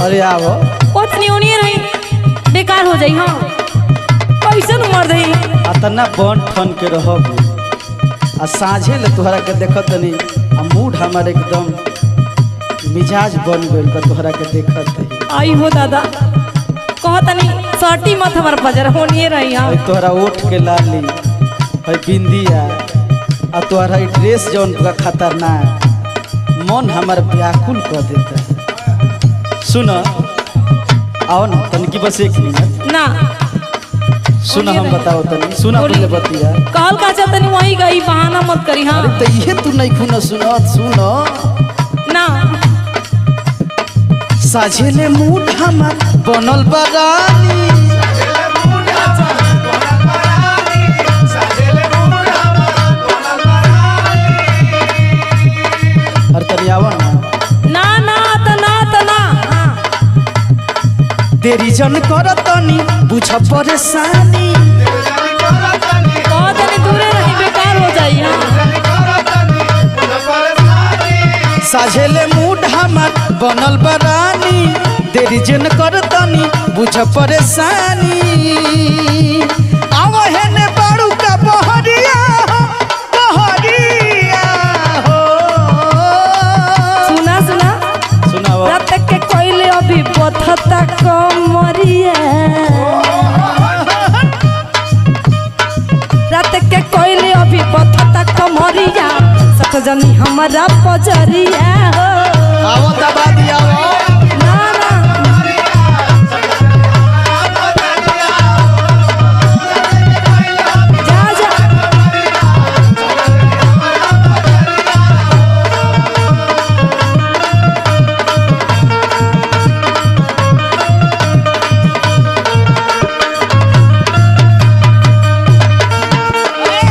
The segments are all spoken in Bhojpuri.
अरे आवो ओतनी ओनी रही बेकार हो जाई। हां कैसे न मर दई अतना बन ठन के रहब आ साझे ले तोहरा के देखत नहीं आ मूड हमार एकदम मिजाज बन गइल बा तोहरा के देखत। आई हो दादा कहतनी सर्टी मत हमार बजर होनिए रही। हां तोहरा ओठ के लाली है बिंदिया आ तोहरा ड्रेस जौन का खतरनाक मन हमार व्याकुल कर देता। सुन आओ ना तनिकी बस एक मिनट ना सुना हम बताओ तनी सुना पहले बतिया कहल का चाहतनी वही गई बहाना मत करी। हां अरे तो ये तू नहीं खुना सुनत सुनो ना साझेले मूड हमार बनल बरानी और तरियावा ना ना तना तना देरी जन करतनी बुझ परेशानी कहतनी दूरे रही बेकार हो जाई। साझेले मूड हमार बनल बरानी देरी जन करतनी बुझ परेशानी आवा है ने बाड़ू का बहरिया हो सुना सुना सुनावा रात के कोइले अभी पथता कमरिया रात के कोइले अभी पथता कमरिया सत जनी हमारा पजरिया हो आवो दबा दिया ना ना जा जा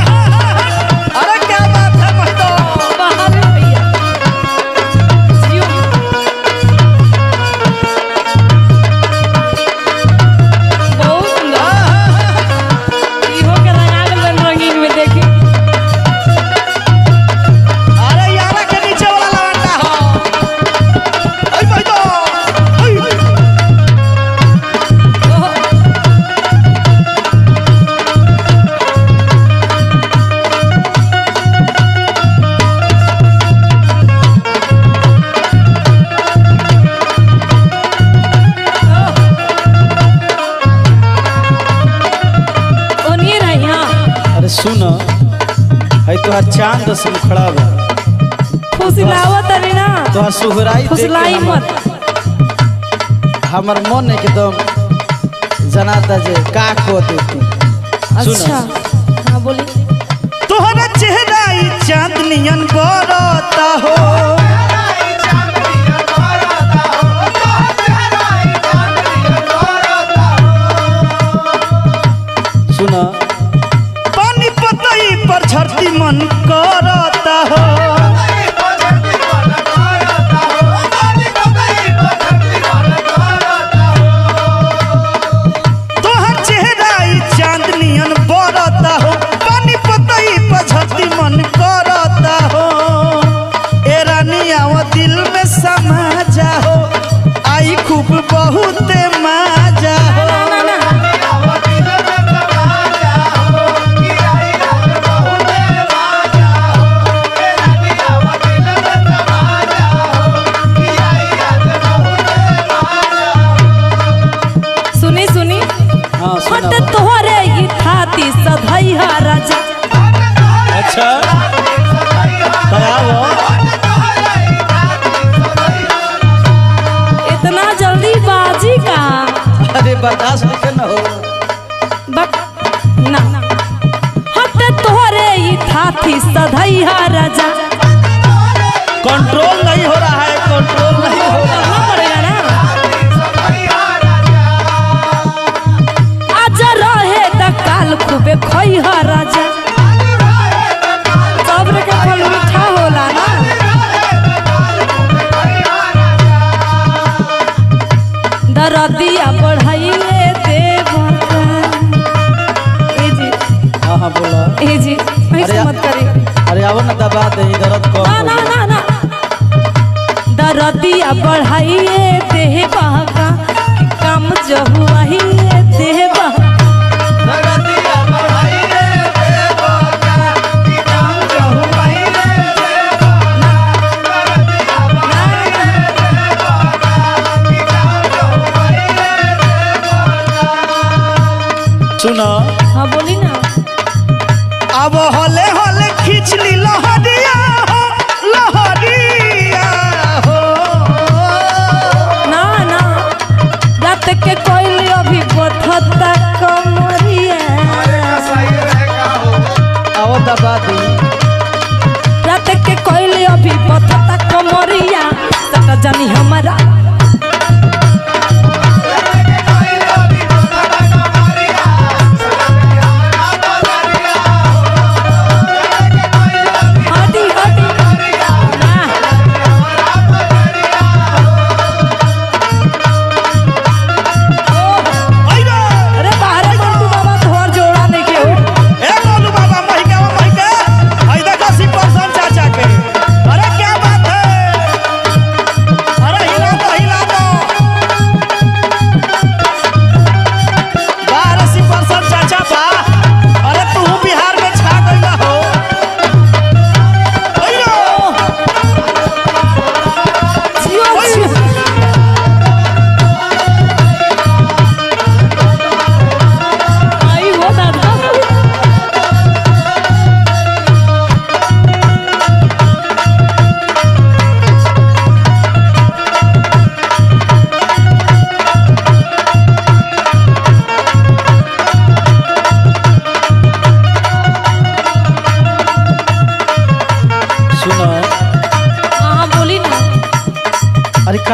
अरे क्या बात है महतो बाहर में भैया जियो बहुत सुंदर इहो के रंगा गल रंगीन में देखी अरे यारा के नीचे वाला लवंडा हो ओए महतो ओनिए रही। हां अरे सुन है तोहार चांद से मुखड़ा बा फुसलावत नहीं ना तोहार सुहराई देख के फुसलाई मत हमर मन एकदम जनाता जे का को देती। अच्छा हां बोली तोहरा चेहरा ई चांदनियन बरता हो सुन पानी पतई पर झरती मन करता हो तोहर चेहरा ई चांदनियन बरता हो पानी पतई पर झरती मन करता हो ए रानिया वो दिल में समा जाओ आई खूब बहुत मजा हो ना ना सुनी सुनी हाँ हट सुना तोहरे ई थाती सधैया राजा अच्छा बताओ इतना जल्दी बाजी का अरे बर्दाश्त नहीं न हो बक ना हट तोहरे ई थाती सधैया राजा कंट्रोल नहीं हो रहा है कंट्रोल नहीं हो रहा करना पड़ेगा ना आज रहे त काल खूबे खैहा राजा सब्र के फल मीठा होला ना दरदिया बढ़ाइए देवता ए जी हाँ हाँ बोला ए जी ऐसे मत करी अरे आओ ना दबा दे दर्द कम ना हो ना जाए। ना ना दरदिया बढ़ाइए देह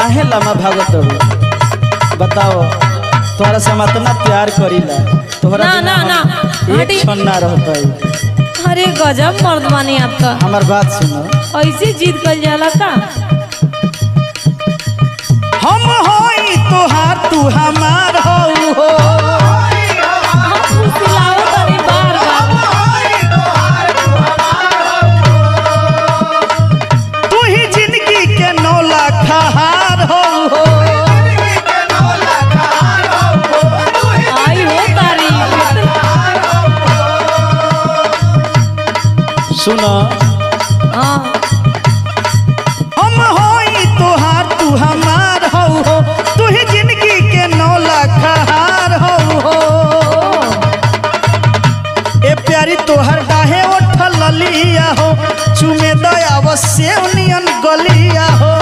काहे लमा भागत हो बताओ तोहरा से हम इतना प्यार करीला तोहरा ना बिना ना ना हम एक हटी। क्षण ना रह पाई। अरे गजब मर्द बानी आपका। हमार बात सुनो ऐसे जीत कर जाला का। हम होई तोहार तू हमार हो हम फुसलावत तानी बार बार। तू ही जिंदगी के 9 लाख हार हो आई हो तारीफ। सुनो हाँ हम होई तोहार तू हमार हो तू ही जिंदगी के 9 लाख हार हो ए प्यारी तोहर डाहे उठल लिया हो चुमे दया अवश्य नियन गलिया हो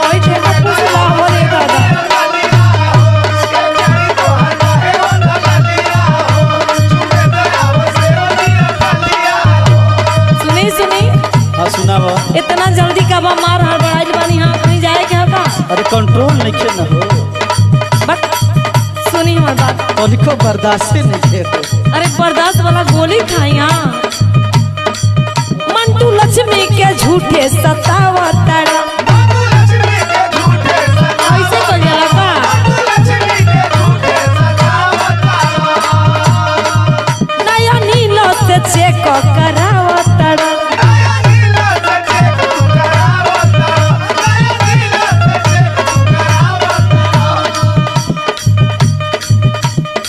ओए देखो फुसलावो रे दादा। सुनी सुनी हाँ सुनाव इतना जल्दी कब मार हड़बड़ाइल बानी। हाँ कहीं जाए के का। अरे कंट्रोल नहीं न हो बट सुनी हमार बात। तनिको बर्दाश्त नहीं हो अरे बर्दाश्त वाला गोली खाई। हाँ मंटू लक्ष्मी के झूठे सतावा तारा ऐसे तो जाला का। नया नीलो से चेक करावा तारा।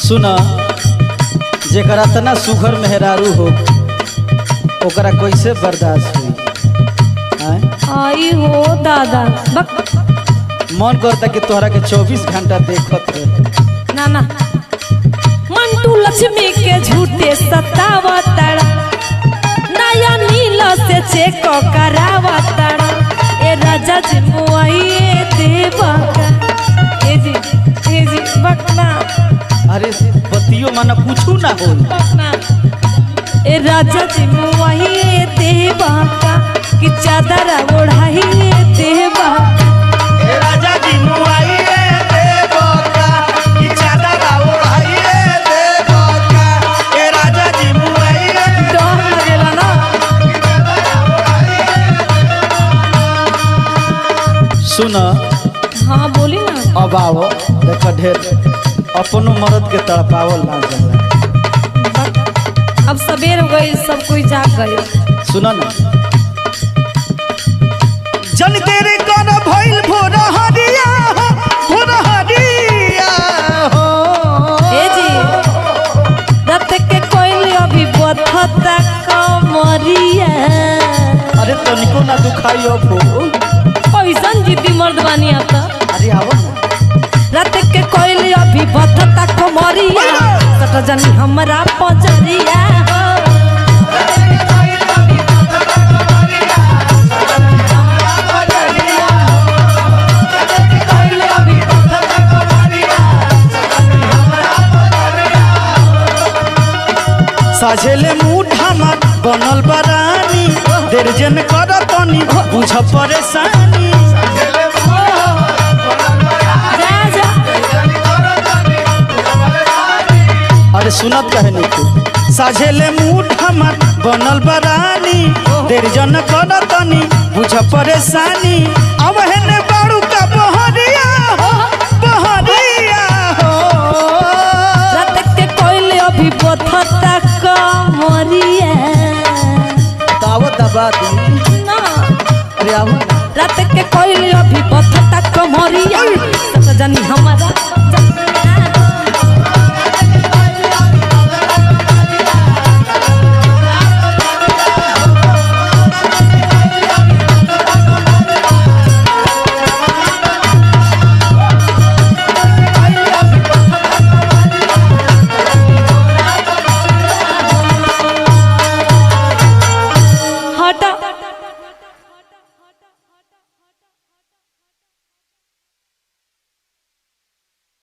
सुना जेकरा तना सुघर मेहरारू हो ओकरा कैसे बर्दाश्त हुई आय? आई हो दादा। बक मन करता कि तोहरा के 24 घंटा देखत रहे ना ना मंटू लक्ष्मी के झूठे सतावा तारा। नया नीलो से चेक करावा तारा। ए राजा जी मुआइए देवा का। ए जी बकना अरे बतियो माना कुछ ना हो बकना। ए राजा जी मुआइए देवा का कि चादर ओढ़ाइए देवा का। राजा जी मुआइए देवो का कि चादर ओढ़ाइए देवो का ए राजा जी मुआइए डर लगेला ना। सुन हाँ बोली ना। अब आओ देख ढेर अपनो मर्द के तड़पावल ना जाला अब सबेर हो गई सब कोई जाग गए। सुन ना जन तेरे कौन भइल भोर हरिया हो ए जी रात के कोई अभी बथता कमरिया। अरे तनिको ना दुखाई अब हो कैसन जिद्दी मर्द बानी आता। अरे आओ ना रात के कोई अभी बथता कमरिया। सट जनी हमरा पजरिया हो। साझेले मुठ हमार बनल बरानी देर जन कर तनी बुझ परेशानी जा जा अरे सुनत कहे नहीं तू साझेले मुठ हमार बनल बरानी देर जन कर तनी बुझ परेशानी अब हेने बाड़ू का बहरिया हो रात के कोई अभी बथता कमरिया दावत दबा दी ना। अरे आओ रात के कोई अभी बथता कमरिया। सट जनी हमरा